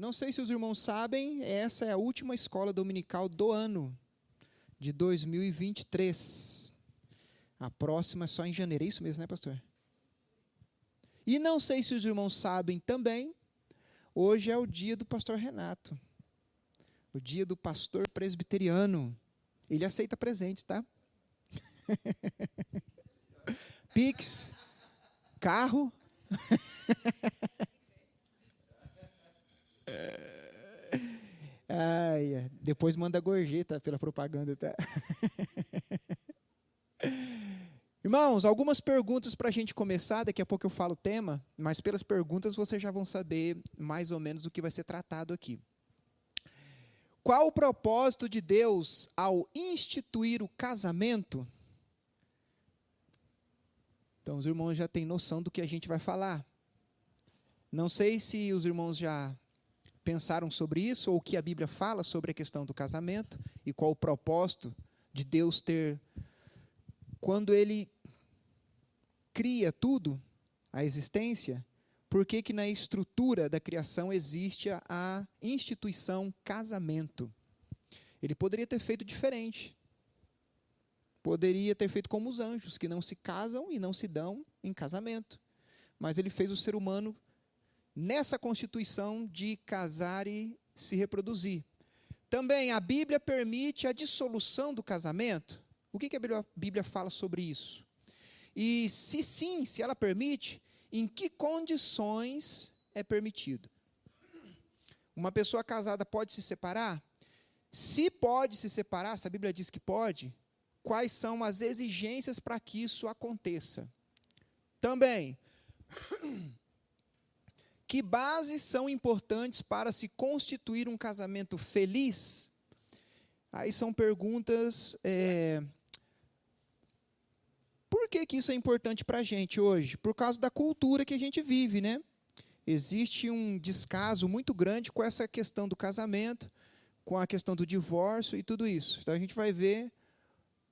Não sei se os irmãos sabem, essa é a última escola dominical do ano, de 2023. A próxima é só em janeiro, é isso mesmo, né, pastor? E não sei se os irmãos sabem também, hoje é o dia do pastor Renato, o dia do pastor presbiteriano. Ele aceita presentes, tá? Pix, carro. Ai, depois manda gorjeta pela propaganda, tá? Irmãos, algumas perguntas para a gente começar. Daqui a pouco eu falo o tema, mas pelas perguntas vocês já vão saber mais ou menos o que vai ser tratado aqui. Qual o propósito de Deus ao instituir o casamento? Então, os irmãos já têm noção do que a gente vai falar. Não sei se os irmãos já pensaram sobre isso, ou o que a Bíblia fala sobre a questão do casamento, e qual o propósito de Deus ter, quando Ele cria tudo, a existência, por que que na estrutura da criação existe a instituição casamento? Ele poderia ter feito diferente. Poderia ter feito como os anjos, que não se casam e não se dão em casamento. Mas ele fez o ser humano nessa constituição de casar e se reproduzir. Também a Bíblia permite a dissolução do casamento. O que que a Bíblia fala sobre isso? E se sim, se ela permite, em que condições é permitido? Uma pessoa casada pode se separar? Se pode se separar, se a Bíblia diz que pode, quais são as exigências para que isso aconteça? Também, que bases são importantes para se constituir um casamento feliz? Aí são perguntas... Por que que isso é importante para a gente hoje? Por causa da cultura que a gente vive, né? Existe um descaso muito grande com essa questão do casamento, com a questão do divórcio e tudo isso. Então a gente vai ver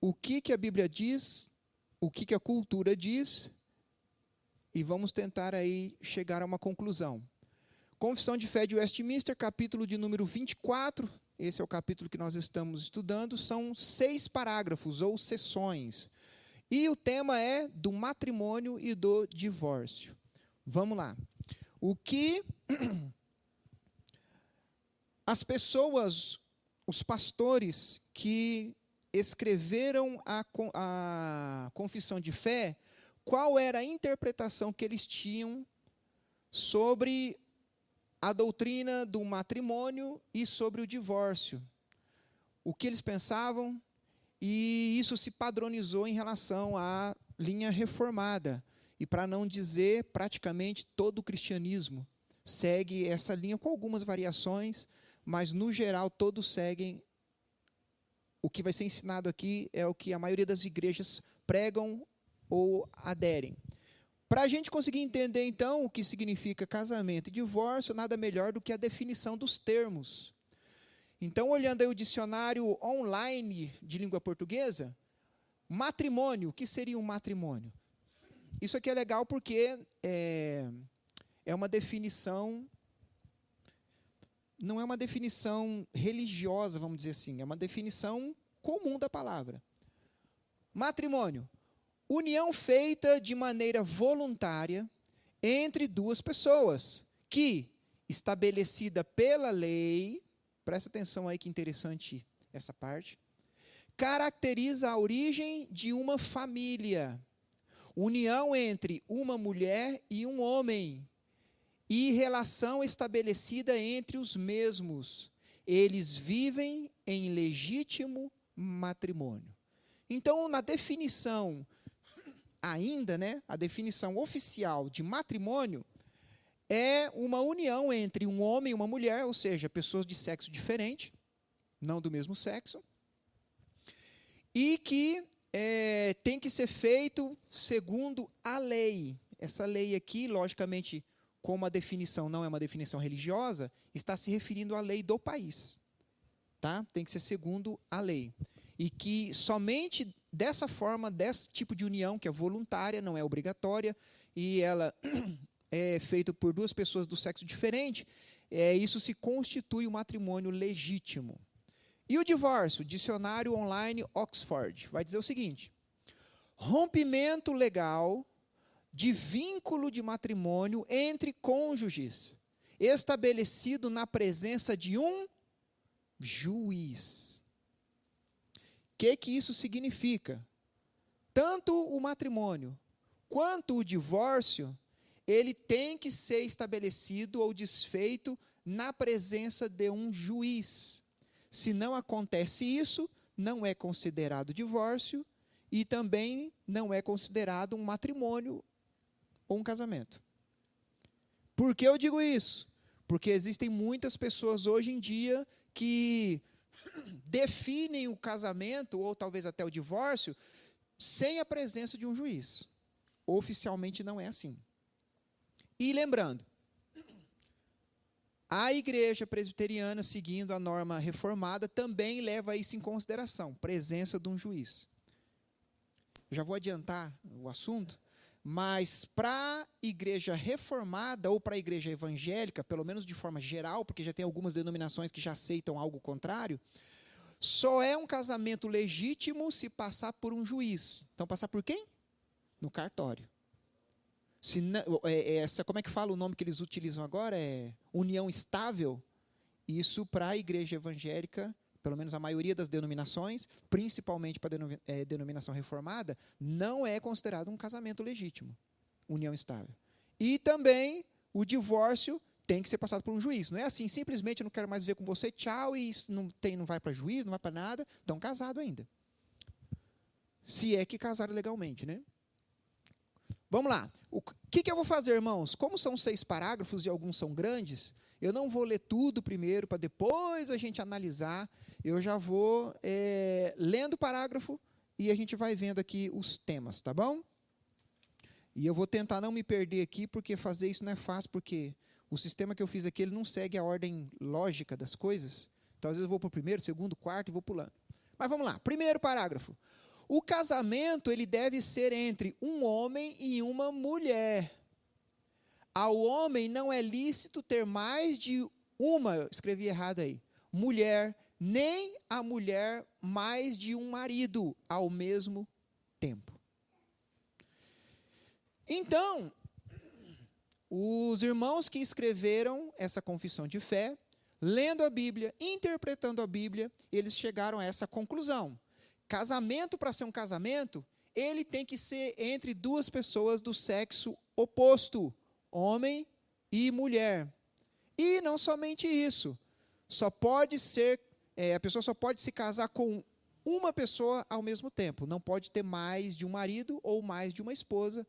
o que que a Bíblia diz, o que que a cultura diz, e vamos tentar aí chegar a uma conclusão. Confissão de Fé de Westminster, capítulo de número 24, esse é o capítulo que nós estamos estudando, são 6 parágrafos ou seções. E o tema é do matrimônio e do divórcio. Vamos lá. O que as pessoas, os pastores que escreveram a confissão de fé, qual era a interpretação que eles tinham sobre a doutrina do matrimônio e sobre o divórcio? O que eles pensavam? E isso se padronizou em relação à linha reformada. E para não dizer praticamente todo o cristianismo segue essa linha com algumas variações, mas no geral todos seguem. O que vai ser ensinado aqui é o que a maioria das igrejas pregam ou aderem. Para a gente conseguir entender então o que significa casamento e divórcio, nada melhor do que a definição dos termos. Então, olhando aí o dicionário online de língua portuguesa, matrimônio, o que seria um matrimônio? Isso aqui é legal porque é uma definição, não é uma definição religiosa, vamos dizer assim, é uma definição comum da palavra. Matrimônio, união feita de maneira voluntária entre duas pessoas, que, estabelecida pela lei, presta atenção aí que interessante essa parte, caracteriza a origem de uma família, união entre uma mulher e um homem, e relação estabelecida entre os mesmos. Eles vivem em legítimo matrimônio. Então, na definição ainda, né, a definição oficial de matrimônio é uma união entre um homem e uma mulher, ou seja, pessoas de sexo diferente, não do mesmo sexo, e que tem que ser feito segundo a lei. Essa lei aqui, logicamente, como a definição não é uma definição religiosa, está se referindo à lei do país. Tá? Tem que ser segundo a lei. E que somente dessa forma, desse tipo de união, que é voluntária, não é obrigatória, e ela é feita por duas pessoas do sexo diferente, isso se constitui um matrimônio legítimo. E o divórcio? Dicionário online Oxford vai dizer o seguinte: rompimento legal de vínculo de matrimônio entre cônjuges, estabelecido na presença de um juiz. O que isso significa? Tanto o matrimônio quanto o divórcio, ele tem que ser estabelecido ou desfeito na presença de um juiz. Se não acontece isso, não é considerado divórcio e também não é considerado um matrimônio ou um casamento. Por que eu digo isso? Porque existem muitas pessoas hoje em dia que definem o casamento ou talvez até o divórcio sem a presença de um juiz. Oficialmente não é assim. E lembrando, a igreja presbiteriana, seguindo a norma reformada, também leva isso em consideração, presença de um juiz. Já vou adiantar o assunto, mas para a igreja reformada ou para a igreja evangélica, pelo menos de forma geral, porque já tem algumas denominações que já aceitam algo contrário, só é um casamento legítimo se passar por um juiz. Então, passar por quem? No cartório. Se não, como é que fala o nome que eles utilizam agora? É união estável. Isso para a igreja evangélica, pelo menos a maioria das denominações, principalmente para a denominação reformada, não é considerado um casamento legítimo, união estável. E também o divórcio tem que ser passado por um juiz. Não é assim, simplesmente eu não quero mais ver com você, tchau, e não vai para juiz, não vai para nada, estão casados ainda. Se é que casaram legalmente, né? Vamos lá. O que eu vou fazer, irmãos? Como são 6 parágrafos e alguns são grandes, eu não vou ler tudo primeiro, para depois a gente analisar. Eu já vou lendo o parágrafo e a gente vai vendo aqui os temas, tá bom? E eu vou tentar não me perder aqui, porque fazer isso não é fácil, porque o sistema que eu fiz aqui, ele não segue a ordem lógica das coisas. Então, às vezes eu vou para o primeiro, segundo, quarto e vou pulando. Mas vamos lá. Primeiro parágrafo. O casamento, ele deve ser entre um homem e uma mulher. Ao homem não é lícito ter mais de uma, eu escrevi errado aí, mulher, nem a mulher mais de um marido ao mesmo tempo. Então, os irmãos que escreveram essa confissão de fé, lendo a Bíblia, interpretando a Bíblia, eles chegaram a essa conclusão. Casamento, para ser um casamento, ele tem que ser entre 2 pessoas do sexo oposto, homem e mulher. E não somente isso, a pessoa só pode se casar com uma pessoa ao mesmo tempo, não pode ter mais de um marido ou mais de uma esposa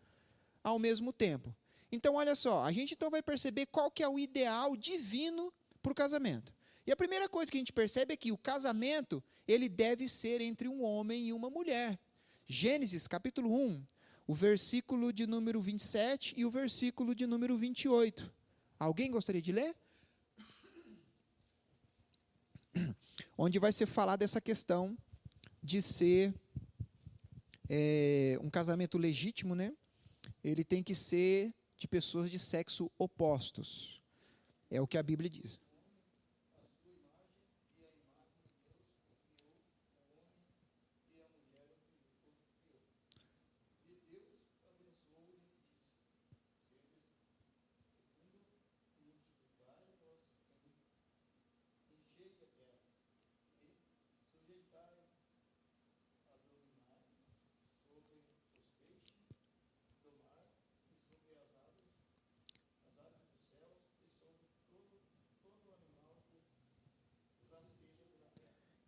ao mesmo tempo. Então, olha só, a gente então vai perceber qual que é o ideal divino para o casamento. E a primeira coisa que a gente percebe é que o casamento, ele deve ser entre um homem e uma mulher. Gênesis, capítulo 1, o versículo de número 27 e o versículo de número 28. Alguém gostaria de ler? Onde vai ser falado dessa questão de ser um casamento legítimo, né? Ele tem que ser de pessoas de sexo opostos. É o que a Bíblia diz.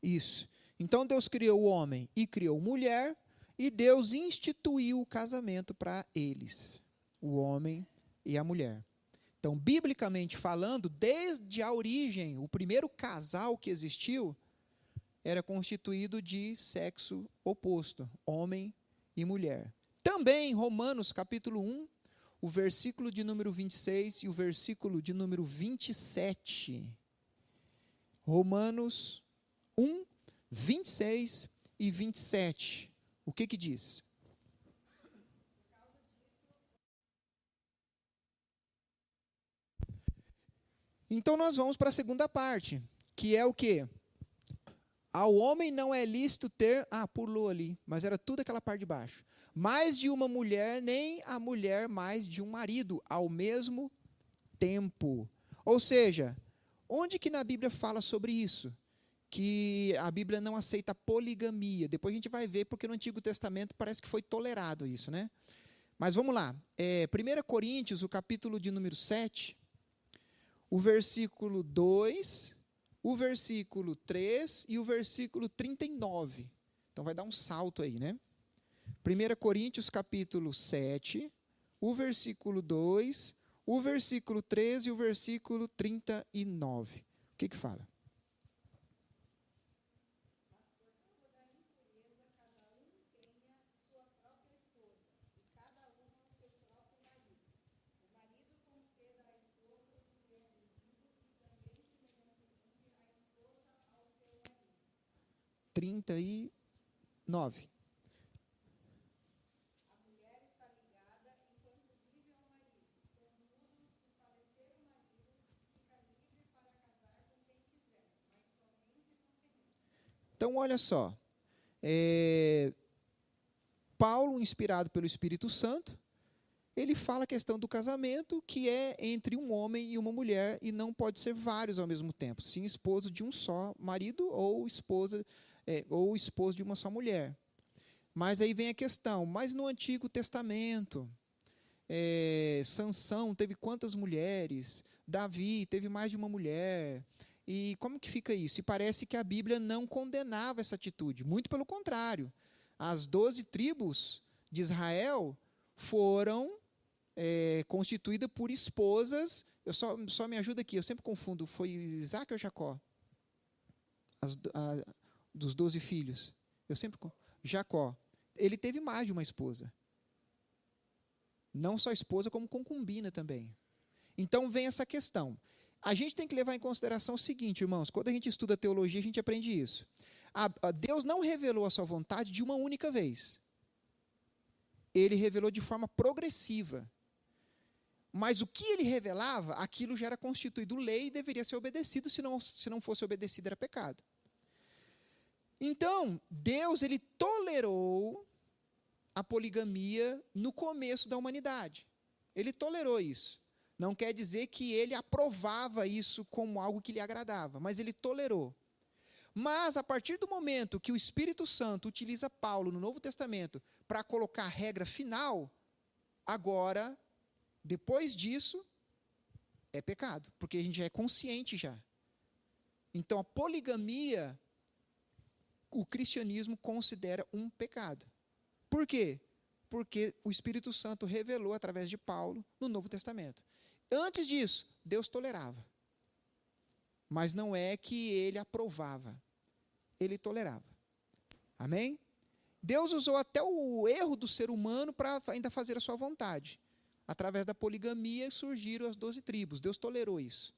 Isso. Então Deus criou o homem e criou mulher, e Deus instituiu o casamento para eles, o homem e a mulher. Então, biblicamente falando, desde a origem, o primeiro casal que existiu era constituído de sexo oposto, homem e mulher. Também, Romanos capítulo 1, o versículo de número 26 e o versículo de número 27. Romanos 1, 26 e 27. O que diz? Então nós vamos para a segunda parte, que é o quê? Ao homem não é lícito ter... pulou ali, mas era tudo aquela parte de baixo. Mais de uma mulher, nem a mulher mais de um marido, ao mesmo tempo. Ou seja, onde que na Bíblia fala sobre isso? Que a Bíblia não aceita poligamia. Depois a gente vai ver, porque no Antigo Testamento parece que foi tolerado isso, né? Mas vamos lá. 1 Coríntios, o capítulo de número 7, o versículo 2, o versículo 3 e o versículo 39. Então vai dar um salto aí, né? 1 Coríntios, capítulo 7, o versículo 2, o versículo 13 e o versículo 39. O que fala? Trinta e nove. Então, olha só. Paulo, inspirado pelo Espírito Santo, ele fala a questão do casamento, que é entre um homem e uma mulher, e não pode ser vários ao mesmo tempo. Sim, esposo de um só marido ou esposo de uma só mulher. Mas aí vem a questão, mas no Antigo Testamento, Sansão teve quantas mulheres? Davi teve mais de uma mulher. E como que fica isso? E parece que a Bíblia não condenava essa atitude. Muito pelo contrário. As 12 tribos de Israel foram constituídas por esposas. Só me ajuda aqui, eu sempre confundo. Foi Isaac ou Jacó? Dos 12 filhos. Jacó. Ele teve mais de uma esposa. Não só esposa, como concubina também. Então vem essa questão. A gente tem que levar em consideração o seguinte, irmãos, quando a gente estuda teologia, a gente aprende isso. Deus não revelou a sua vontade de uma única vez. Ele revelou de forma progressiva. Mas o que ele revelava, aquilo já era constituído lei e deveria ser obedecido, se não fosse obedecido era pecado. Então, Deus ele tolerou a poligamia no começo da humanidade. Ele tolerou isso. Não quer dizer que ele aprovava isso como algo que lhe agradava, mas ele tolerou. Mas, a partir do momento que o Espírito Santo utiliza Paulo no Novo Testamento para colocar a regra final, agora, depois disso, é pecado, porque a gente já é consciente já. Então, a poligamia, o cristianismo considera um pecado. Por quê? Porque o Espírito Santo revelou através de Paulo no Novo Testamento. Antes disso, Deus tolerava. Mas não é que ele aprovava. Ele tolerava. Amém? Deus usou até o erro do ser humano para ainda fazer a sua vontade. Através da poligamia surgiram as 12 tribos. Deus tolerou isso.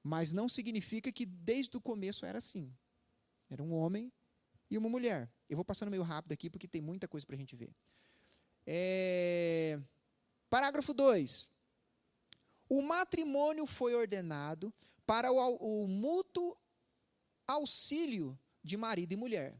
Mas não significa que desde o começo era assim. Era um homem e uma mulher. Eu vou passando meio rápido aqui porque tem muita coisa para a gente ver. Parágrafo 2. O matrimônio foi ordenado para o mútuo auxílio de marido e mulher,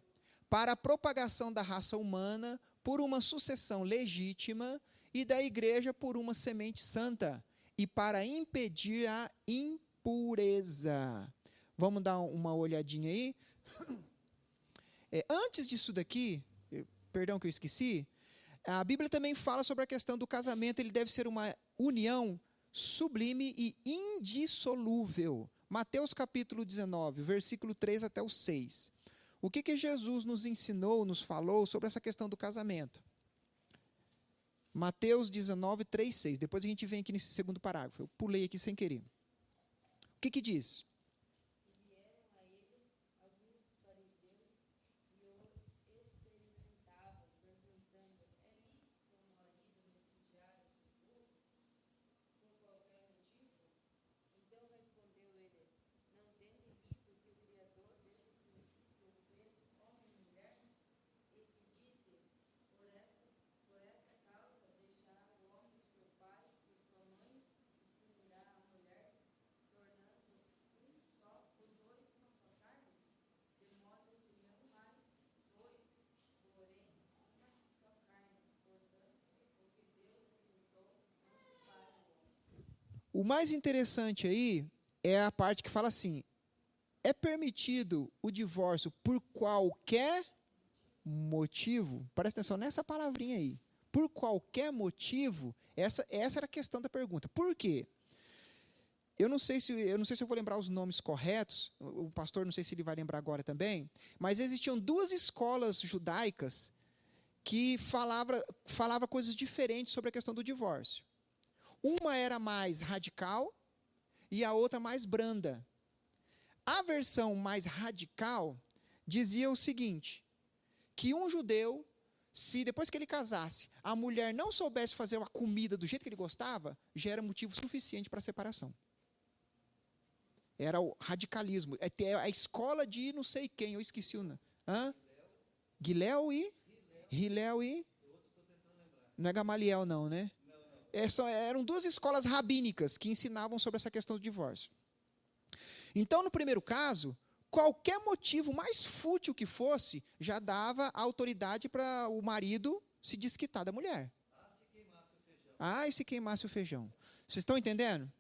para a propagação da raça humana por uma sucessão legítima e da igreja por uma semente santa, e para impedir a impureza. Vamos dar uma olhadinha aí? Antes disso daqui, perdão que eu esqueci, a Bíblia também fala sobre a questão do casamento, ele deve ser uma união sublime e indissolúvel. Mateus capítulo 19, versículo 3 até o 6. O que Jesus nos ensinou, nos falou sobre essa questão do casamento? Mateus 19, 3, 6. Depois a gente vem aqui nesse segundo parágrafo. Eu pulei aqui sem querer. O que diz? O mais interessante aí é a parte que fala assim: é permitido o divórcio por qualquer motivo? Presta atenção nessa palavrinha aí. Por qualquer motivo, essa era a questão da pergunta. Por quê? Eu não sei se eu vou lembrar os nomes corretos, o pastor não sei se ele vai lembrar agora também, mas existiam duas escolas judaicas que falava coisas diferentes sobre a questão do divórcio. Uma era mais radical e a outra mais branda. A versão mais radical dizia o seguinte, que um judeu, se depois que ele casasse, a mulher não soubesse fazer uma comida do jeito que ele gostava, já era motivo suficiente para a separação. Era o radicalismo. É a escola de não sei quem, eu esqueci o nome. Guilel e? Hilel e? Não é Gamaliel não, né? Eram duas escolas rabínicas que ensinavam sobre essa questão do divórcio. Então, no primeiro caso, qualquer motivo mais fútil que fosse, já dava autoridade para o marido se desquitar da mulher. E se queimasse o feijão. Vocês estão entendendo?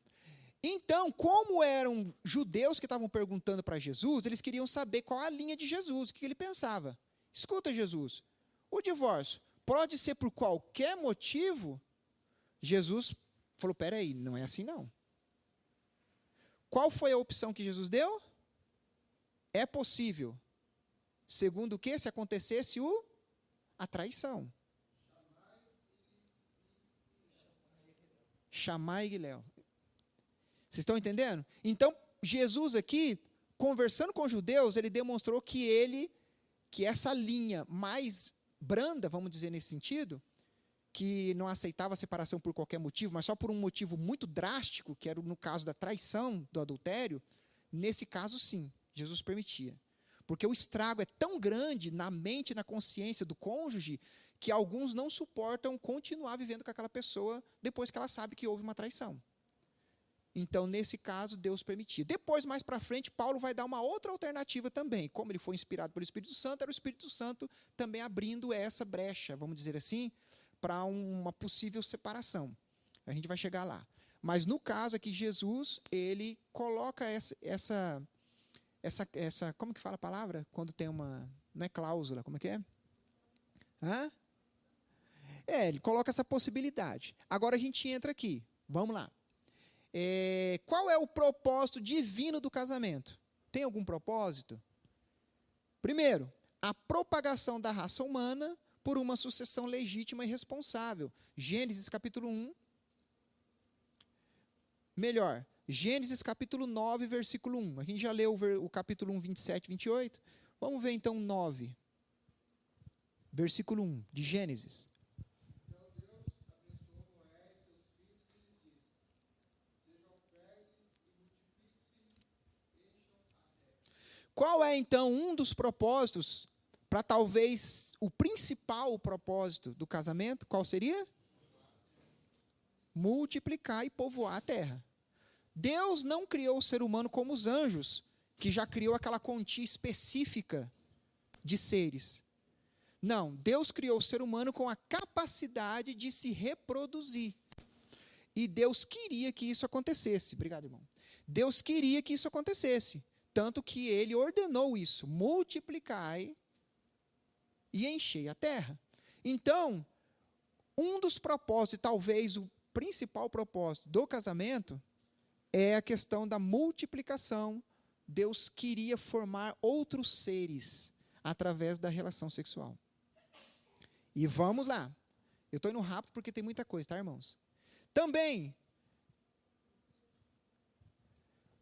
Então, como eram judeus que estavam perguntando para Jesus, eles queriam saber qual a linha de Jesus, o que ele pensava. Escuta, Jesus, o divórcio pode ser por qualquer motivo? Jesus falou, peraí, não é assim não. Qual foi a opção que Jesus deu? É possível. Segundo o que? Se acontecesse a traição. Chamai Guilel. Vocês estão entendendo? Então, Jesus aqui, conversando com os judeus, ele demonstrou que essa linha mais branda, vamos dizer nesse sentido, que não aceitava a separação por qualquer motivo, mas só por um motivo muito drástico, que era no caso da traição, do adultério, nesse caso sim, Jesus permitia. Porque o estrago é tão grande na mente e na consciência do cônjuge, que alguns não suportam continuar vivendo com aquela pessoa depois que ela sabe que houve uma traição. Então, nesse caso, Deus permitia. Depois, mais para frente, Paulo vai dar uma outra alternativa também. Como ele foi inspirado pelo Espírito Santo, era o Espírito Santo também abrindo essa brecha, vamos dizer assim, para uma possível separação. A gente vai chegar lá. Mas no caso aqui, Jesus, ele coloca essa como que fala a palavra? Quando tem uma, não é cláusula, como é que é? Ele coloca essa possibilidade. Agora a gente entra aqui, vamos lá. Qual é o propósito divino do casamento? Tem algum propósito? Primeiro, a propagação da raça humana por uma sucessão legítima e responsável. Gênesis capítulo 1. Melhor, Gênesis capítulo 9, versículo 1. A gente já leu o capítulo 1, 27 e 28. Vamos ver então 9. Versículo 1 de Gênesis. Qual é, então, um dos propósitos, para talvez o principal propósito do casamento? Qual seria? Multiplicar e povoar a terra. Deus não criou o ser humano como os anjos, que já criou aquela quantia específica de seres. Não, Deus criou o ser humano com a capacidade de se reproduzir. E Deus queria que isso acontecesse. Obrigado, irmão. Deus queria que isso acontecesse. Tanto que ele ordenou isso, multiplicai e enchei a terra. Então, um dos propósitos, e talvez o principal propósito do casamento, é a questão da multiplicação. Deus queria formar outros seres através da relação sexual. E vamos lá. Eu estou indo rápido porque tem muita coisa, tá, irmãos? Também,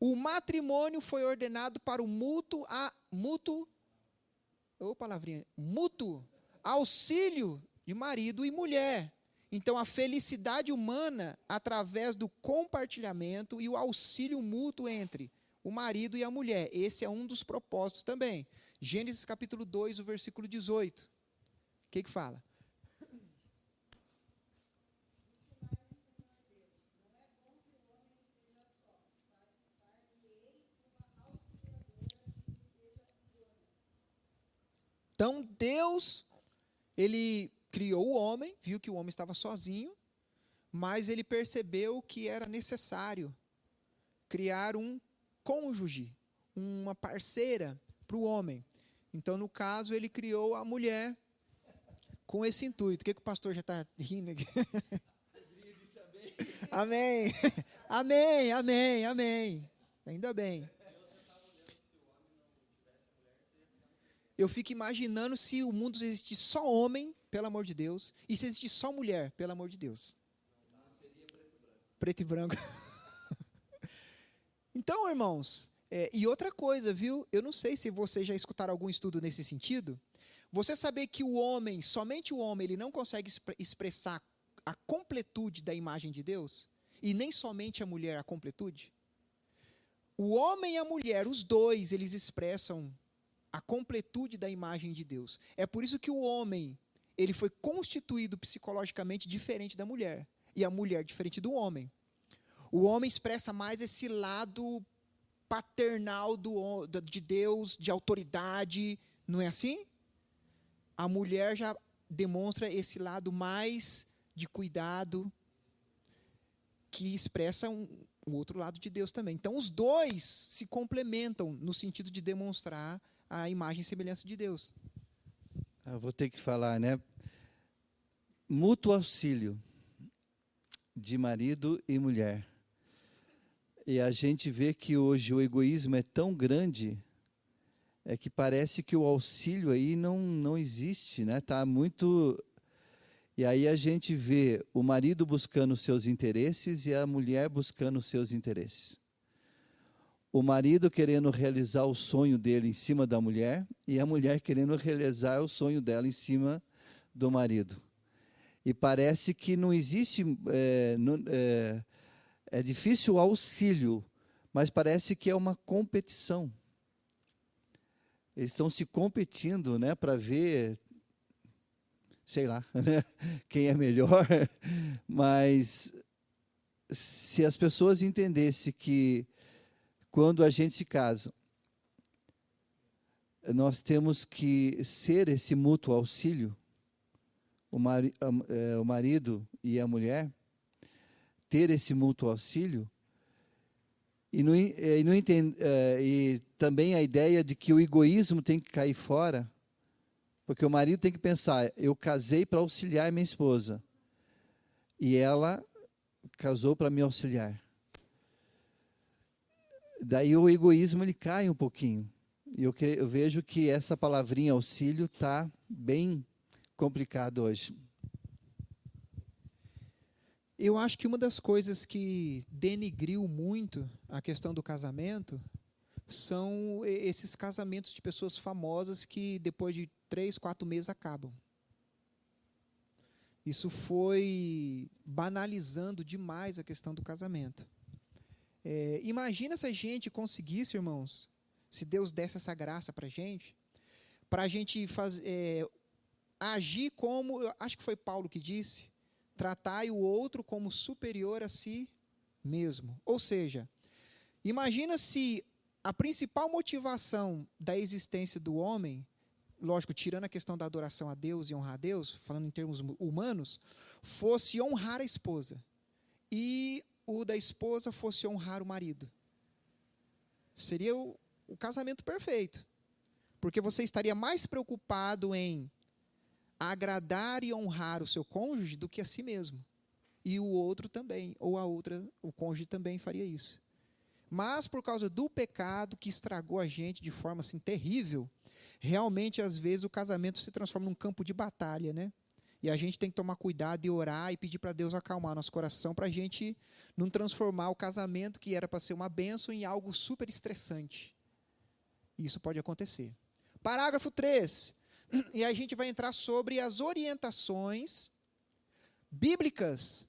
o matrimônio foi ordenado para o mútuo auxílio de marido e mulher. Então, a felicidade humana através do compartilhamento e o auxílio mútuo entre o marido e a mulher. Esse é um dos propósitos também. Gênesis capítulo 2, o versículo 18. O que fala? Então, Deus, ele criou o homem, viu que o homem estava sozinho, mas ele percebeu que era necessário criar um cônjuge, uma parceira para o homem. Então, no caso, ele criou a mulher com esse intuito. O que o pastor já está rindo aqui? Amém. Amém, amém, amém. Ainda bem. Eu fico imaginando se o mundo existisse só homem, pelo amor de Deus, e se existisse só mulher, pelo amor de Deus. Preto e branco. Então, irmãos, e outra coisa, viu? Eu não sei se vocês já escutaram algum estudo nesse sentido. Você saber que o homem, somente o homem, ele não consegue expressar a completude da imagem de Deus, e nem somente a mulher a completude. O homem e a mulher, os dois, eles expressam a completude da imagem de Deus. É por isso que o homem, ele foi constituído psicologicamente diferente da mulher, e a mulher diferente do homem. O homem expressa mais esse lado paternal de Deus, de autoridade, não é assim? A mulher já demonstra esse lado mais de cuidado, que expressa o outro lado de Deus também. Então, os dois se complementam no sentido de demonstrar a imagem e semelhança de Deus. Eu vou ter que falar, né? Mútuo auxílio de marido e mulher. E a gente vê que hoje o egoísmo é tão grande, que parece que o auxílio aí não existe, né? Tá muito. E aí a gente vê o marido buscando os seus interesses e a mulher buscando os seus interesses. O marido querendo realizar o sonho dele em cima da mulher e a mulher querendo realizar o sonho dela em cima do marido. E parece que não existe, é difícil o auxílio, mas parece que é uma competição. Eles estão se competindo, né, para ver, sei lá, quem é melhor. Mas se as pessoas entendessem que quando a gente se casa, nós temos que ser esse mútuo auxílio, o marido e a mulher, ter esse mútuo auxílio, e também a ideia de que o egoísmo tem que cair fora, porque o marido tem que pensar, eu casei para auxiliar minha esposa, e ela casou para me auxiliar. Daí o egoísmo ele cai um pouquinho. E eu vejo que essa palavrinha auxílio está bem complicado hoje. Eu acho que uma das coisas que denigriu muito a questão do casamento são esses casamentos de pessoas famosas que depois de 3, 4 meses acabam. Isso foi banalizando demais a questão do casamento. Imagina se a gente conseguisse, irmãos, se Deus desse essa graça para a gente agir como, acho que foi Paulo que disse, tratai o outro como superior a si mesmo. Ou seja, imagina se a principal motivação da existência do homem, lógico, tirando a questão da adoração a Deus e honrar a Deus, falando em termos humanos, fosse honrar a esposa. E o da esposa fosse honrar o marido. Seria o casamento perfeito. Porque você estaria mais preocupado em agradar e honrar o seu cônjuge do que a si mesmo. E o outro também, ou a outra, o cônjuge também faria isso. Mas por causa do pecado que estragou a gente de forma assim terrível, realmente às vezes o casamento se transforma num campo de batalha, né? E a gente tem que tomar cuidado e orar e pedir para Deus acalmar nosso coração para a gente não transformar o casamento que era para ser uma bênção em algo super estressante. Isso pode acontecer. Parágrafo 3. E a gente vai entrar sobre as orientações bíblicas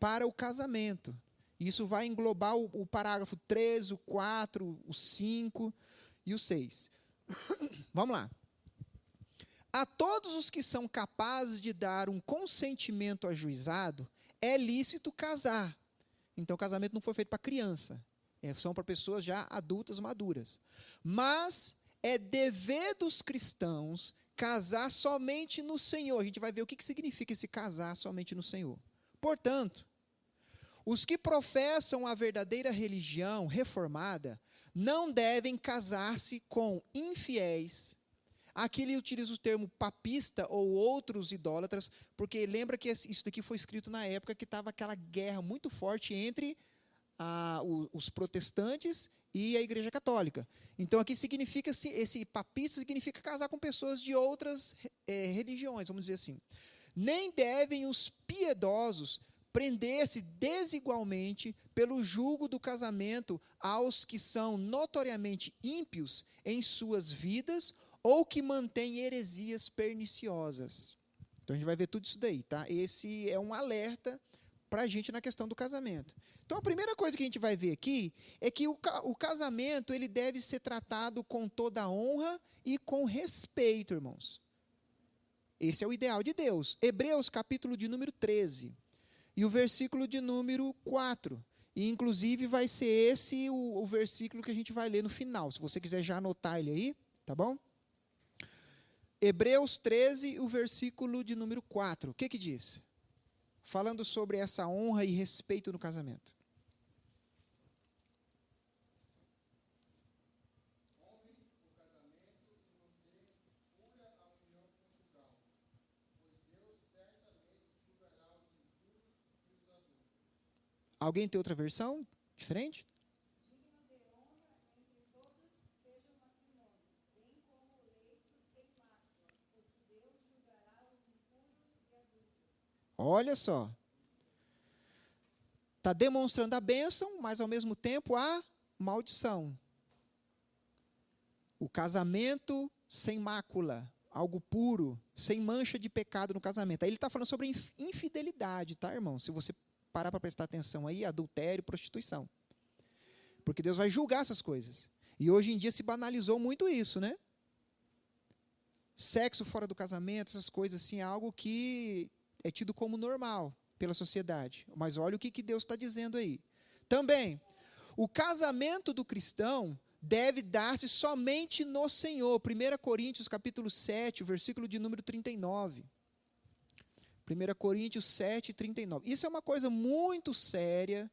para o casamento. Isso vai englobar o parágrafo 3, o 4, o 5 e o 6. Vamos lá. A todos os que são capazes de dar um consentimento ajuizado, é lícito casar. Então, o casamento não foi feito para criança. São para pessoas já adultas, maduras. Mas é dever dos cristãos casar somente no Senhor. A gente vai ver o que significa esse casar somente no Senhor. Portanto, Os que professam a verdadeira religião reformada não devem casar-se com infiéis. Aqui ele utiliza o termo papista ou outros idólatras, porque lembra que isso daqui foi escrito na época que estava aquela guerra muito forte entre os protestantes e a Igreja Católica. Então aqui significa, esse papista significa casar com pessoas de outras religiões, vamos dizer assim. Nem devem os piedosos prender-se desigualmente pelo julgo do casamento aos que são notoriamente ímpios em suas vidas ou que mantêm heresias perniciosas. Então a gente vai ver tudo isso daí, tá? Esse é um alerta para a gente na questão do casamento. Então a primeira coisa que a gente vai ver aqui é que o casamento ele deve ser tratado com toda a honra e com respeito, irmãos. Esse é o ideal de Deus. Hebreus, capítulo de número 13, e o versículo de número 4. E, inclusive, vai ser esse o versículo que a gente vai ler no final. Se você quiser já anotar ele aí, tá bom? Hebreus 13, o versículo de número 4. O que que diz? Falando sobre essa honra e respeito no casamento. Alguém tem outra versão diferente? Olha só. Está demonstrando a bênção, mas ao mesmo tempo a maldição. O casamento sem mácula, algo puro, sem mancha de pecado no casamento. Aí ele está falando sobre infidelidade, tá, irmão? Se você parar para prestar atenção aí, adultério, prostituição. Porque Deus vai julgar essas coisas. E hoje em dia se banalizou muito isso, né? Sexo fora do casamento, essas coisas assim, é algo que é tido como normal pela sociedade. Mas olha o que Deus está dizendo aí. Também, o casamento do cristão deve dar-se somente no Senhor. 1 Coríntios, capítulo 7, o versículo de número 39. 1 Coríntios 7, 39. Isso é uma coisa muito séria,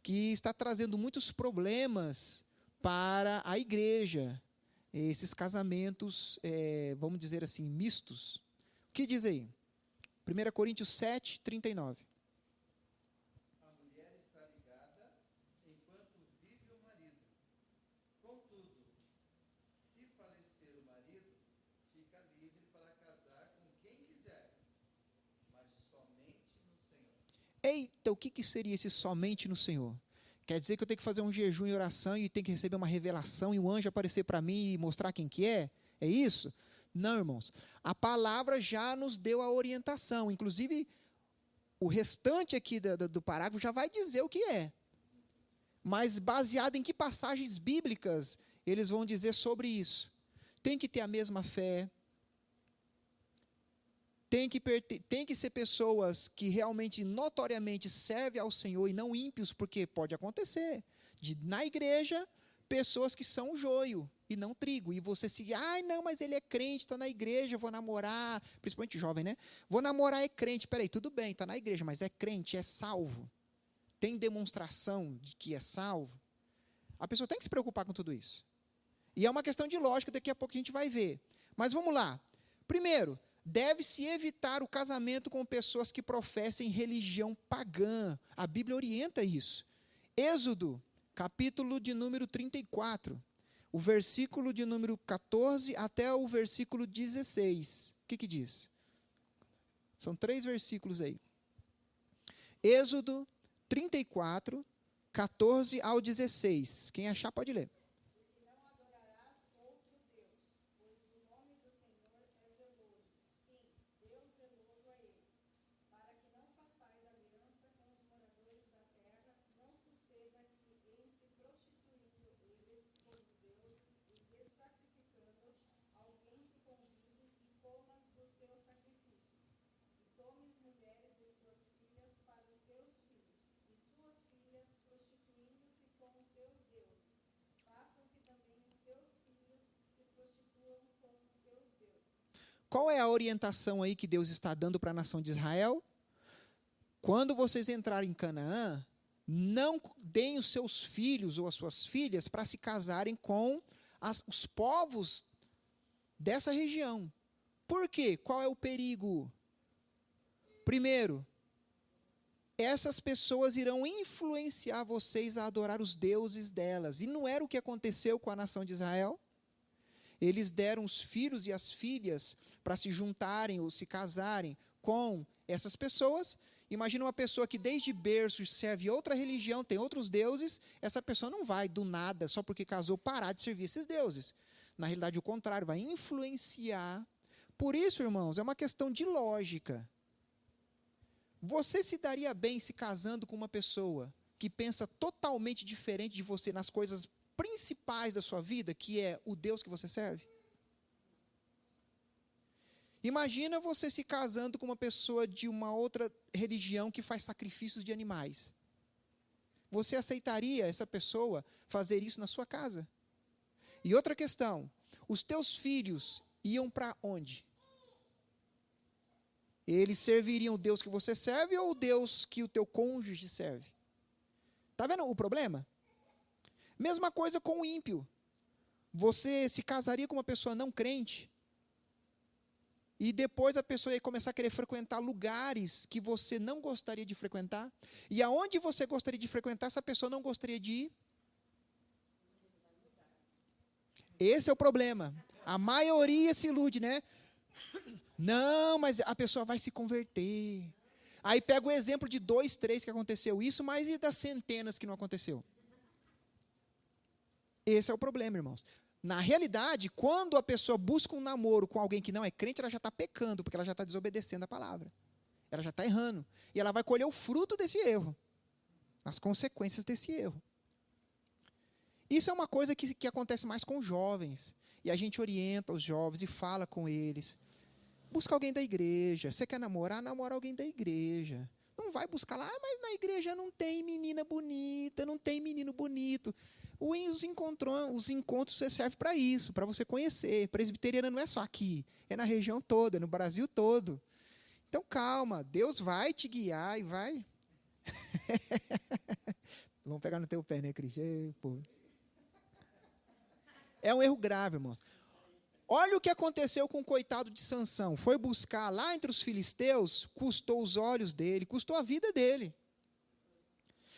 que está trazendo muitos problemas para a igreja. Esses casamentos, vamos dizer assim, mistos. O que diz aí? 1 Coríntios 7, 39. A mulher está ligada enquanto vive o marido. Contudo, se falecer o marido, fica livre para casar com quem quiser, mas somente no Senhor. Eita, o que seria esse somente no Senhor? Quer dizer que eu tenho que fazer um jejum e oração e tenho que receber uma revelação e o anjo aparecer para mim e mostrar quem que é? É isso? Não, irmãos. A palavra já nos deu a orientação. Inclusive, o restante aqui do parágrafo já vai dizer o que é. Mas baseado em que passagens bíblicas eles vão dizer sobre isso? Tem que ter a mesma fé. Tem que ser pessoas que realmente, notoriamente, servem ao Senhor e não ímpios, porque pode acontecer. Na igreja, pessoas que são joio e não trigo. E você se, não, mas ele é crente, está na igreja, vou namorar, principalmente jovem, né? Vou namorar, é crente. Peraí, tudo bem, está na igreja, mas é crente, é salvo. Tem demonstração de que é salvo. A pessoa tem que se preocupar com tudo isso. E é uma questão de lógica, daqui a pouco a gente vai ver. Mas vamos lá. Primeiro, deve-se evitar o casamento com pessoas que professem religião pagã. A Bíblia orienta isso. Êxodo, capítulo de número 34, o versículo de número 14 até o versículo 16. O que diz? São 3 versículos aí. Êxodo 34, 14 ao 16. Quem achar pode ler. Qual é a orientação aí que Deus está dando para a nação de Israel? Quando vocês entrarem em Canaã, não deem os seus filhos ou as suas filhas para se casarem com os povos dessa região. Por quê? Qual é o perigo? Primeiro, essas pessoas irão influenciar vocês a adorar os deuses delas. E não era o que aconteceu com a nação de Israel? Eles deram os filhos e as filhas para se juntarem ou se casarem com essas pessoas. Imagina uma pessoa que desde berço serve outra religião, tem outros deuses. Essa pessoa não vai, do nada, só porque casou, parar de servir esses deuses. Na realidade, o contrário, vai influenciar. Por isso, irmãos, é uma questão de lógica. Você se daria bem se casando com uma pessoa que pensa totalmente diferente de você nas coisas principais da sua vida, que é o Deus que você serve? Imagina você se casando com uma pessoa de uma outra religião que faz sacrifícios de animais. Você aceitaria essa pessoa fazer isso na sua casa? E outra questão, os teus filhos iam para onde? Eles serviriam o Deus que você serve ou o Deus que o teu cônjuge serve? Está vendo o problema? Mesma coisa com o ímpio. Você se casaria com uma pessoa não crente e depois a pessoa ia começar a querer frequentar lugares que você não gostaria de frequentar? E aonde você gostaria de frequentar, essa pessoa não gostaria de ir? Esse é o problema. A maioria se ilude, né? Não, mas a pessoa vai se converter. Aí pega o exemplo de 2, 3 que aconteceu isso, mas e das centenas que não aconteceu? Esse é o problema, irmãos. Na realidade, quando a pessoa busca um namoro com alguém que não é crente, ela já está pecando, porque ela já está desobedecendo a palavra. Ela já está errando. E ela vai colher o fruto desse erro, as consequências desse erro. Isso é uma coisa que acontece mais com jovens. E a gente orienta os jovens e fala com eles. Busca alguém da igreja. Você quer namorar? Namora alguém da igreja. Não vai buscar lá, mas na igreja não tem menina bonita, não tem menino bonito. Os encontros servem para isso, para você conhecer. Presbiteriana não é só aqui, é na região toda, é no Brasil todo. Então calma, Deus vai te guiar e vai. Vamos pegar no teu pé, né, Cris? É um erro grave, irmãos. Olha o que aconteceu com o coitado de Sansão. Foi buscar lá entre os filisteus, custou os olhos dele, custou a vida dele.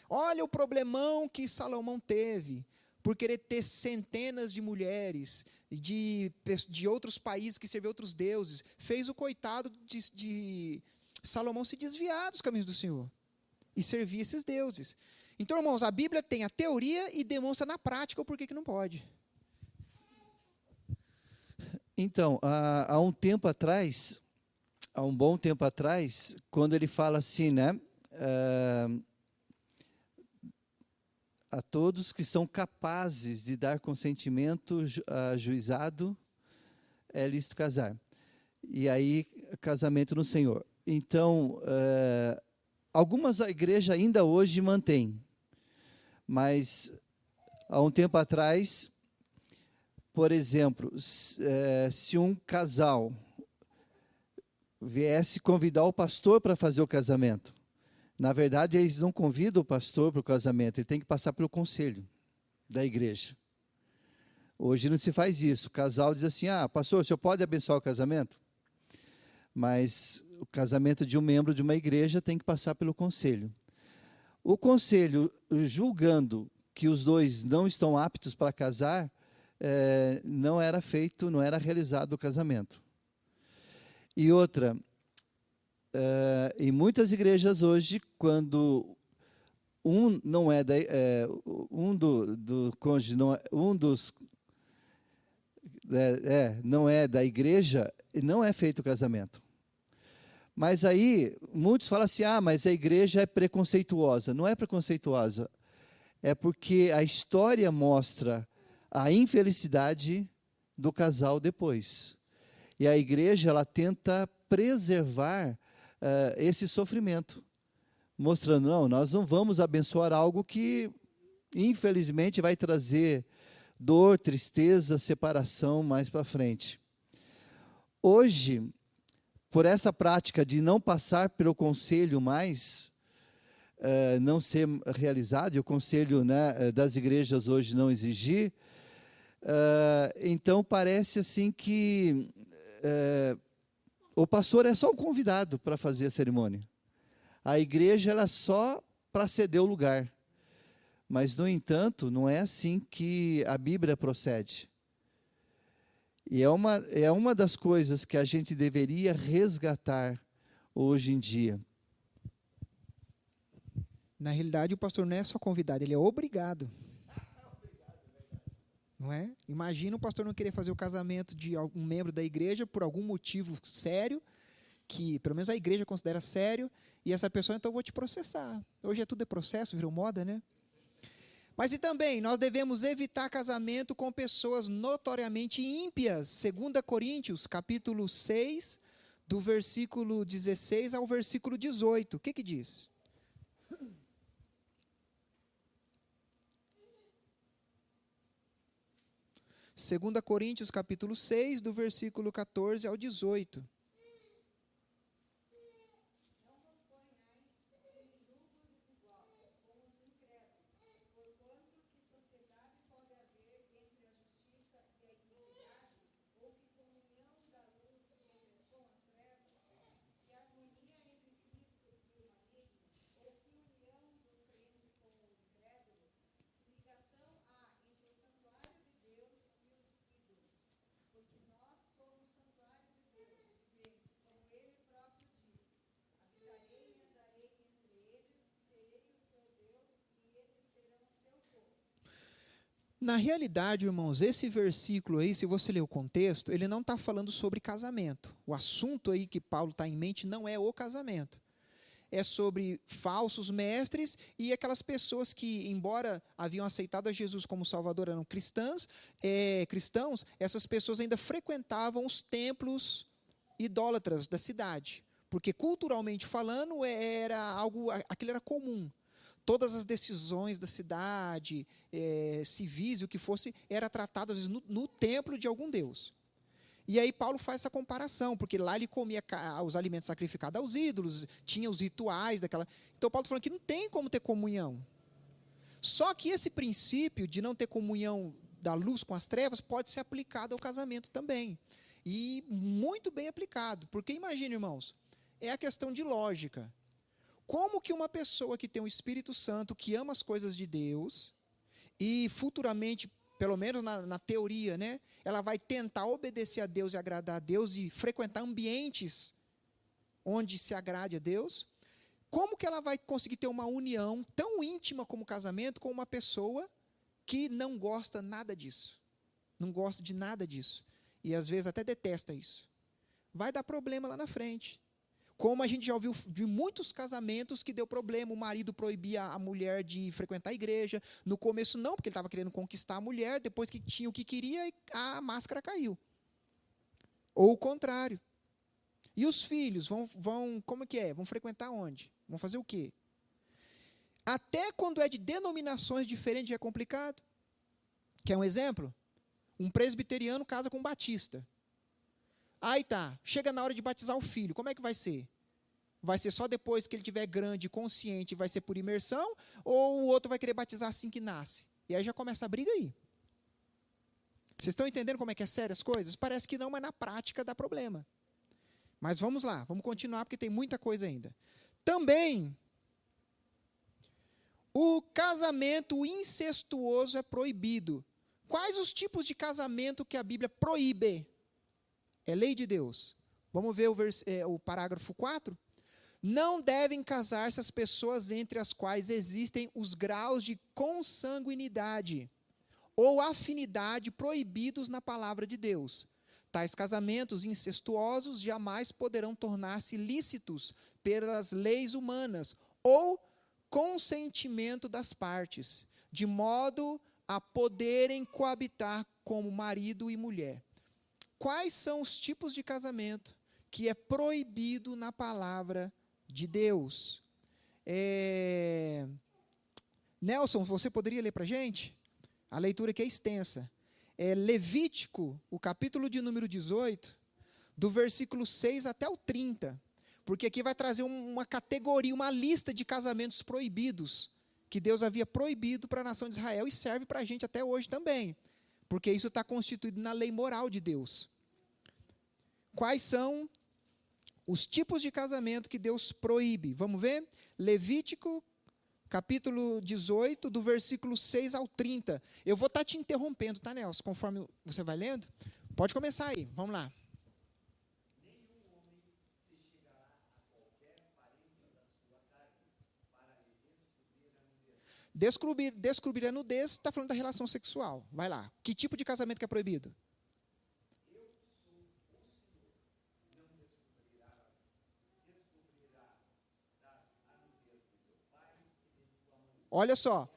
Olha o problemão que Salomão teve, por querer ter centenas de mulheres, de outros países que serviam outros deuses. Fez o coitado de Salomão se desviar dos caminhos do Senhor e servir esses deuses. Então, irmãos, a Bíblia tem a teoria e demonstra na prática o porquê que não pode. Então, há um tempo atrás, há um bom tempo atrás, quando ele fala assim, né? A todos que são capazes de dar consentimento ajuizado, é lícito casar. E aí, casamento no Senhor. Então, algumas igrejas ainda hoje mantêm, mas há um tempo atrás, por exemplo, se um casal viesse convidar o pastor para fazer o casamento, na verdade, eles não convidam o pastor para o casamento, ele tem que passar pelo conselho da igreja. Hoje não se faz isso. O casal diz assim, pastor, o senhor pode abençoar o casamento? Mas o casamento de um membro de uma igreja tem que passar pelo conselho. O conselho, julgando que os dois não estão aptos para casar, não era realizado o casamento. E outra, em muitas igrejas hoje, quando não é da, do cônjuge, não é da igreja, não é feito o casamento. Mas aí, muitos falam assim, mas a igreja é preconceituosa. Não é preconceituosa, é porque a história mostra a infelicidade do casal depois. E a igreja, ela tenta preservar esse sofrimento, mostrando, nós não vamos abençoar algo que, infelizmente, vai trazer dor, tristeza, separação mais para frente. Hoje, por essa prática de não passar pelo conselho mais, não ser realizado, e o conselho, né, das igrejas hoje não exigir. Então parece assim que o pastor é só um convidado para fazer a cerimônia. A igreja ela é só para ceder o lugar. Mas, no entanto, não é assim que a Bíblia procede. E é uma das coisas que a gente deveria resgatar hoje em dia. Na realidade, o pastor não é só convidado, ele é obrigado. Não é? Imagina o pastor não querer fazer o casamento de algum membro da igreja por algum motivo sério, que pelo menos a igreja considera sério, e essa pessoa, então, eu vou te processar. Hoje tudo é processo, virou moda, né? Mas e também, nós devemos evitar casamento com pessoas notoriamente ímpias. 2 Coríntios, capítulo 6, do versículo 16 ao versículo 18. O que diz? Segunda Coríntios, capítulo 6, do versículo 14 ao 18. Na realidade, irmãos, esse versículo aí, se você ler o contexto, ele não está falando sobre casamento. O assunto aí que Paulo está em mente não é o casamento. É sobre falsos mestres e aquelas pessoas que, embora haviam aceitado a Jesus como Salvador, eram cristãos, essas pessoas ainda frequentavam os templos idólatras da cidade. Porque, culturalmente falando, aquilo era comum. Todas as decisões da cidade, civis, o que fosse, era tratado às vezes no templo de algum deus. E aí Paulo faz essa comparação, porque lá ele comia os alimentos sacrificados aos ídolos, tinha os rituais daquela. Então Paulo está falando que não tem como ter comunhão. Só que esse princípio de não ter comunhão da luz com as trevas pode ser aplicado ao casamento também. E muito bem aplicado, porque imagine, irmãos, é a questão de lógica. Como que uma pessoa que tem o Espírito Santo, que ama as coisas de Deus, e futuramente, pelo menos na teoria, né, ela vai tentar obedecer a Deus e agradar a Deus e frequentar ambientes onde se agrade a Deus, como que ela vai conseguir ter uma união tão íntima como o casamento com uma pessoa que não gosta nada disso? Não gosta de nada disso. E às vezes até detesta isso. Vai dar problema lá na frente. Como a gente já ouviu de muitos casamentos que deu problema, o marido proibia a mulher de frequentar a igreja. No começo não, porque ele estava querendo conquistar a mulher, depois que tinha o que queria, a máscara caiu. Ou o contrário. E os filhos como que é? Vão frequentar onde? Vão fazer o quê? Até quando é de denominações diferentes é complicado. Quer um exemplo? Um presbiteriano casa com um batista. Aí tá, chega na hora de batizar o filho, como é que vai ser? Vai ser só depois que ele tiver grande, consciente, vai ser por imersão? Ou o outro vai querer batizar assim que nasce? E aí já começa a briga aí. Vocês estão entendendo como é que é sério as coisas? Parece que não, mas na prática dá problema. Mas vamos lá, vamos continuar porque tem muita coisa ainda. Também, o casamento incestuoso é proibido. Quais os tipos de casamento que a Bíblia proíbe? É lei de Deus. Vamos ver o parágrafo 4? Não devem casar-se as pessoas entre as quais existem os graus de consanguinidade ou afinidade proibidos na palavra de Deus. Tais casamentos incestuosos jamais poderão tornar-se lícitos pelas leis humanas ou consentimento das partes, de modo a poderem coabitar como marido e mulher. Quais são os tipos de casamento que é proibido na palavra de Deus? Nelson, você poderia ler para a gente? A leitura aqui é extensa. Levítico, o capítulo de número 18, do versículo 6 até o 30. Porque aqui vai trazer uma categoria, uma lista de casamentos proibidos, que Deus havia proibido para a nação de Israel e serve para a gente até hoje também. Porque isso está constituído na lei moral de Deus. Quais são os tipos de casamento que Deus proíbe? Vamos ver? Levítico, capítulo 18, do versículo 6 ao 30. Eu vou estar te interrompendo, tá, Nelson? Conforme você vai lendo. Pode começar aí, vamos lá. Descobrir a nudez, está falando da relação sexual. Vai lá. Que tipo de casamento que é proibido? Olha só.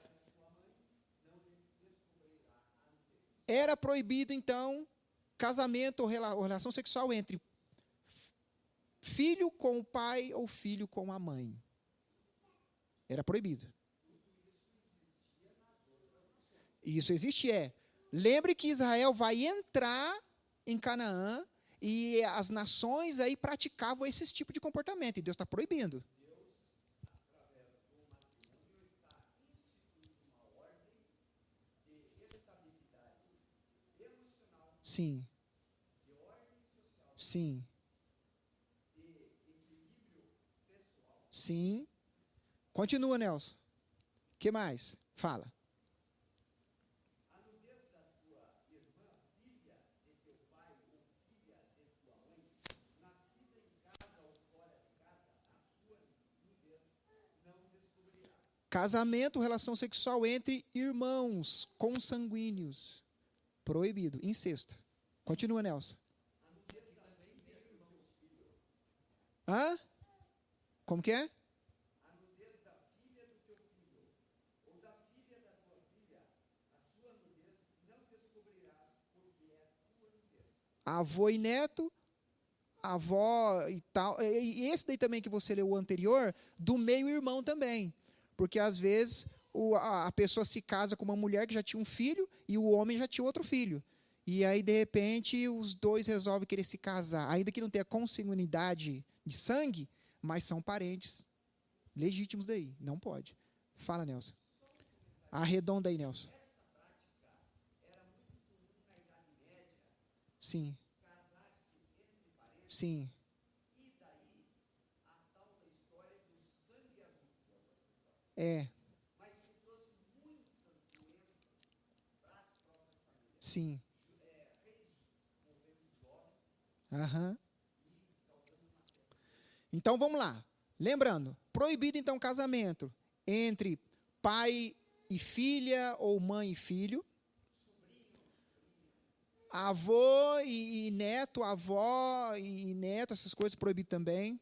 Era proibido, então, casamento ou relação sexual entre filho com o pai ou filho com a mãe. Era proibido. Isso existe, Lembre que Israel vai entrar em Canaã e as nações aí praticavam esse tipo de comportamento. E Deus está proibindo. Sim. Sim. Sim. Continua, Nelson. O que mais? Fala. Casamento, relação sexual entre irmãos consanguíneos. Proibido. Incesto. Continua, Nelson. Hã? Como que é? Avô e neto, avó e tal. E esse daí também que você leu o anterior, do meio-irmão também. Porque às vezes a pessoa se casa com uma mulher que já tinha um filho e o homem já tinha outro filho. E aí, de repente, os dois resolvem querer se casar. Ainda que não tenha consanguinidade de sangue, mas são parentes legítimos daí. Não pode. Fala, Nelson. Arredonda aí, Nelson. Sim. Sim. Sim. Aham. Então vamos lá. Lembrando, proibido então casamento entre pai e filha ou mãe e filho. Avô e neto, avó e neto, essas coisas proibido também.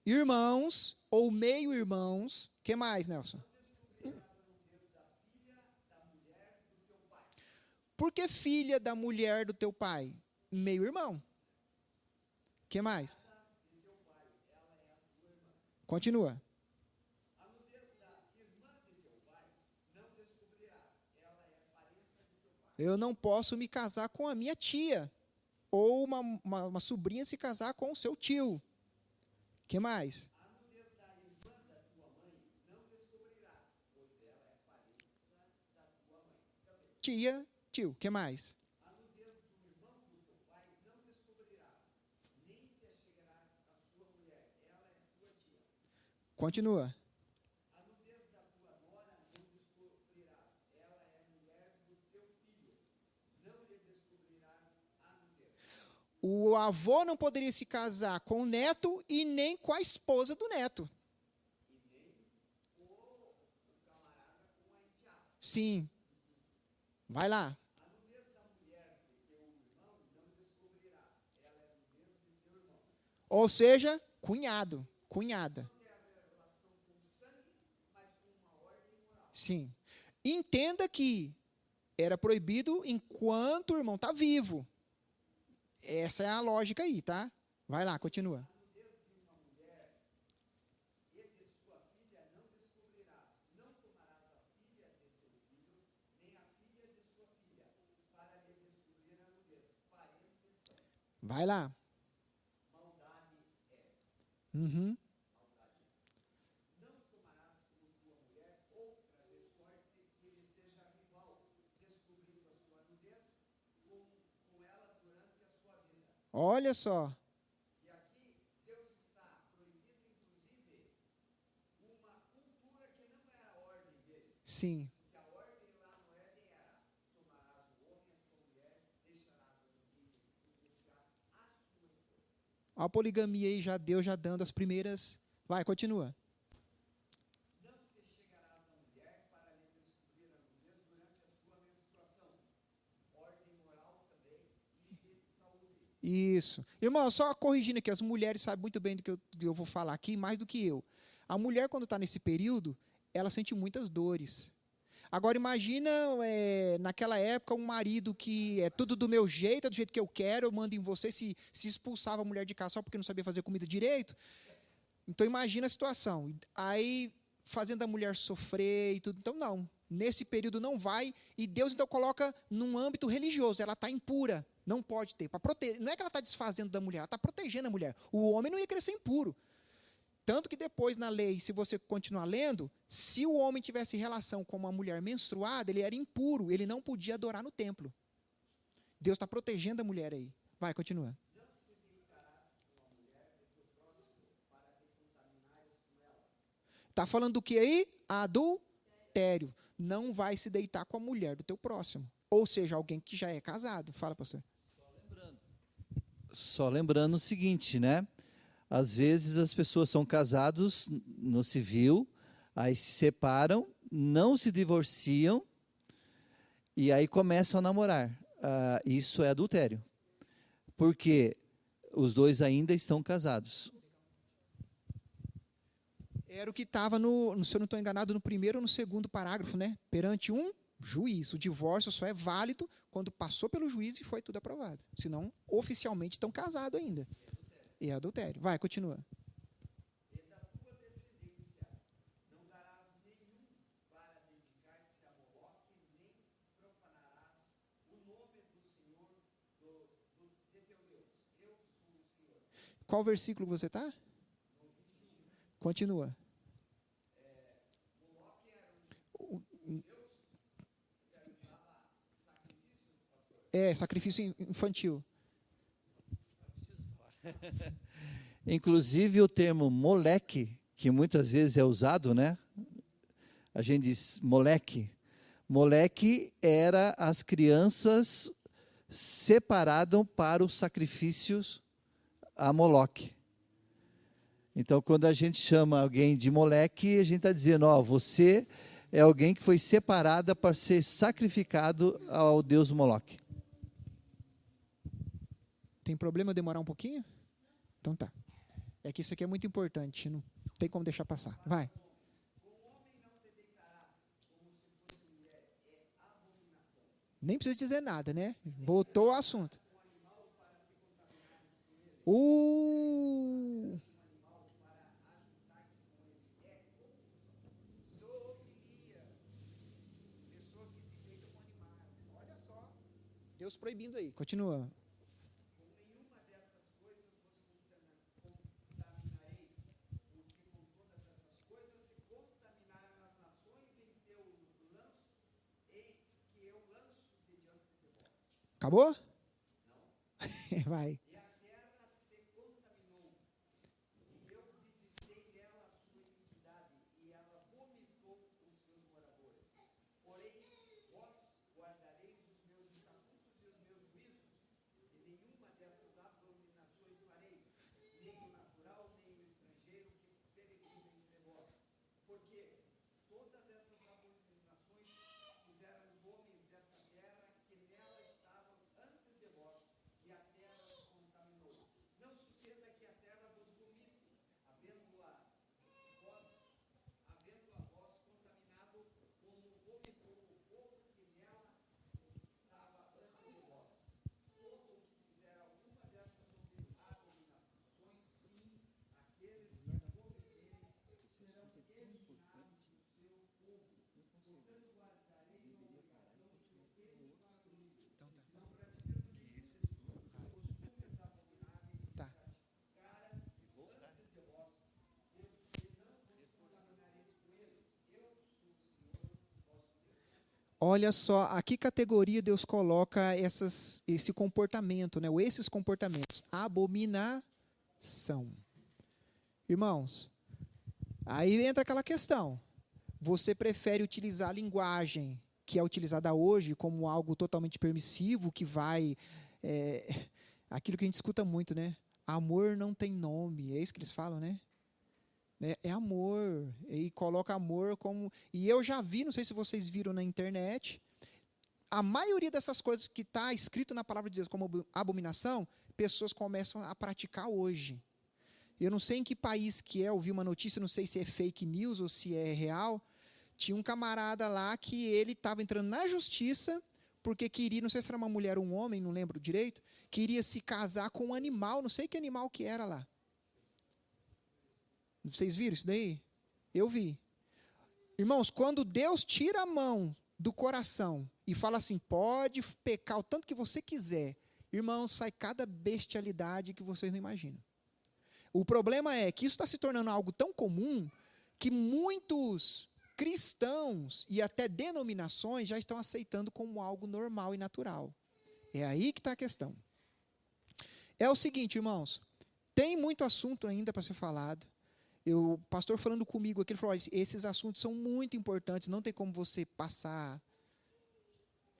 Irmãos ou meio-irmãos. O que mais, Nelson? Por que filha da mulher do teu pai? Meio-irmão. O que mais? Continua. Eu não posso me casar com a minha tia. Ou uma sobrinha se casar com o seu tio. O que mais? Tia, tio. O que mais? Continua. O avô não poderia se casar com o neto e nem com a esposa do neto. Sim. Vai lá. Ou seja, cunhado, cunhada. Sim. Entenda que era proibido enquanto o irmão está vivo. Essa é a lógica aí, tá? Vai lá, continua. Vai lá. Uhum. Olha só. Sim. A poligamia aí já Deus já dando as primeiras. Vai, continua. Isso. Irmão, só corrigindo aqui, as mulheres sabem muito bem do que eu vou falar aqui, mais do que eu. A mulher, quando está nesse período, ela sente muitas dores. Agora, imagina, naquela época, um marido que é tudo do meu jeito, é do jeito que eu quero, eu mando em você, se expulsava a mulher de casa só porque não sabia fazer comida direito. Então, imagina a situação. Aí, fazendo a mulher sofrer e tudo. Então, não. Nesse período não vai. E Deus, então, coloca num âmbito religioso. Ela está impura. Não pode ter. Para proteger. Não é que ela está desfazendo da mulher, ela está protegendo a mulher. O homem não ia querer ser impuro. Tanto que depois, na lei, se você continuar lendo, se o homem tivesse relação com uma mulher menstruada, ele era impuro. Ele não podia adorar no templo. Deus está protegendo a mulher aí. Vai, continua. Está falando do que aí? Adultério. Não vai se deitar com a mulher do teu próximo. Ou seja, alguém que já é casado. Fala, pastor. Só lembrando o seguinte, né? Às vezes as pessoas são casados no civil, aí se separam, não se divorciam e aí começam a namorar. Isso é adultério. Porque os dois ainda estão casados. Era o que estava, se eu não estou enganado, no primeiro ou no segundo parágrafo, né? Perante um juiz. O divórcio só é válido quando passou pelo juiz e foi tudo aprovado. Senão, oficialmente, estão casados ainda. E é adultério. Vai, continua. Qual versículo você está? Continua. Sacrifício infantil. Inclusive o termo moleque, que muitas vezes é usado, né? A gente diz moleque. Moleque era as crianças separadas para os sacrifícios a Moloque. Então, quando a gente chama alguém de moleque, a gente está dizendo, você é alguém que foi separada para ser sacrificado ao deus Moloque. Tem problema eu demorar um pouquinho? Então tá. É que isso aqui é muito importante, não tem como deixar passar. Vai. Nem precisa dizer nada, né? Voltou ao assunto. Deus proibindo aí. Continua. Acabou? Vai. Olha só, a que categoria Deus coloca esse comportamento, né? Ou esses comportamentos? Abominação. Irmãos, aí entra aquela questão. Você prefere utilizar a linguagem que é utilizada hoje como algo totalmente permissivo, que vai... aquilo que a gente escuta muito, né? Amor não tem nome, é isso que eles falam, né? É amor, e coloca amor como... E eu já vi, não sei se vocês viram na internet, a maioria dessas coisas que está escrito na palavra de Deus como abominação, pessoas começam a praticar hoje. Eu não sei em que país que é, eu vi uma notícia, não sei se é fake news ou se é real, tinha um camarada lá que ele estava entrando na justiça porque queria, não sei se era uma mulher ou um homem, não lembro direito, queria se casar com um animal, não sei que animal que era lá. Vocês viram isso daí? Eu vi. Irmãos, quando Deus tira a mão do coração e fala assim, pode pecar o tanto que você quiser, irmãos, sai cada bestialidade que vocês não imaginam. O problema é que isso está se tornando algo tão comum que muitos cristãos e até denominações já estão aceitando como algo normal e natural. É aí que está a questão. É o seguinte, irmãos, tem muito assunto ainda para ser falado. O pastor falando comigo aqui, ele falou, esses assuntos são muito importantes, não tem como você passar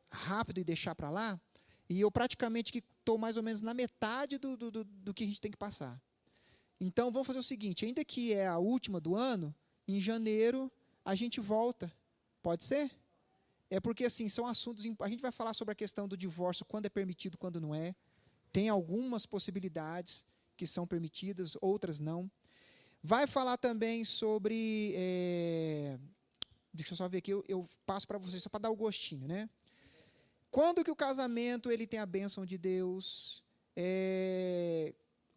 rápido e deixar para lá. E eu praticamente estou mais ou menos na metade do que a gente tem que passar. Então, vamos fazer o seguinte, ainda que é a última do ano, em janeiro a gente volta. Pode ser? É porque, assim, são assuntos... A gente vai falar sobre a questão do divórcio, quando é permitido, quando não é. Tem algumas possibilidades que são permitidas, outras não. Vai falar também sobre... deixa eu só ver aqui, eu passo para vocês, só para dar o gostinho, né? Quando que o casamento ele tem a bênção de Deus?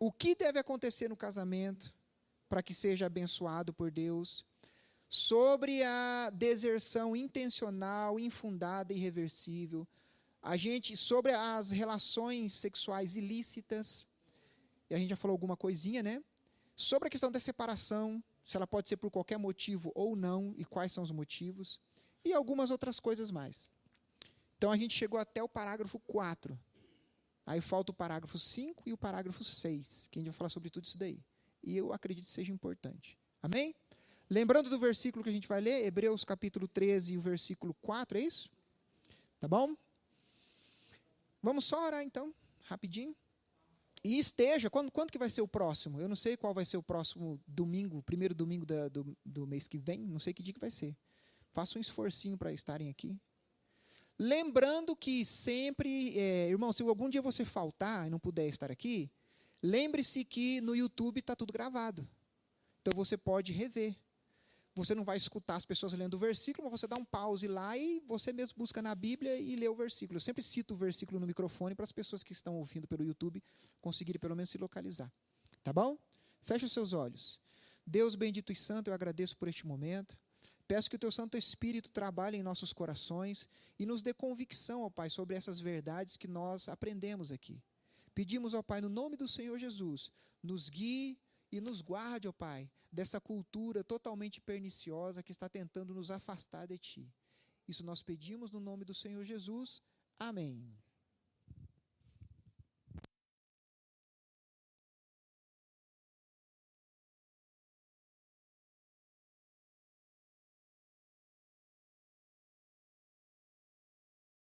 O que deve acontecer no casamento para que seja abençoado por Deus? Sobre a deserção intencional, infundada e irreversível. Sobre as relações sexuais ilícitas. E a gente já falou alguma coisinha, né? Sobre a questão da separação, se ela pode ser por qualquer motivo ou não, e quais são os motivos. E algumas outras coisas mais. Então, a gente chegou até o parágrafo 4. Aí falta o parágrafo 5 e o parágrafo 6, que a gente vai falar sobre tudo isso daí. E eu acredito que seja importante. Amém? Lembrando do versículo que a gente vai ler, Hebreus capítulo 13 e o versículo 4, é isso? Tá bom? Vamos só orar então, rapidinho. E esteja, quando que vai ser o próximo? Eu não sei qual vai ser o próximo domingo, primeiro domingo do mês que vem, não sei que dia que vai ser. Faça um esforcinho para estarem aqui. Lembrando que sempre, irmão, se algum dia você faltar e não puder estar aqui, lembre-se que no YouTube está tudo gravado. Então você pode rever. Você não vai escutar as pessoas lendo o versículo, mas você dá um pause lá e você mesmo busca na Bíblia e lê o versículo. Eu sempre cito o versículo no microfone para as pessoas que estão ouvindo pelo YouTube conseguirem pelo menos se localizar. Tá bom? Feche os seus olhos. Deus bendito e santo, eu agradeço por este momento. Peço que o Teu Santo Espírito trabalhe em nossos corações e nos dê convicção, ó Pai, sobre essas verdades que nós aprendemos aqui. Pedimos, ó Pai, no nome do Senhor Jesus, nos guie e nos guarde, ó Pai, dessa cultura totalmente perniciosa que está tentando nos afastar de Ti. Isso nós pedimos no nome do Senhor Jesus. Amém.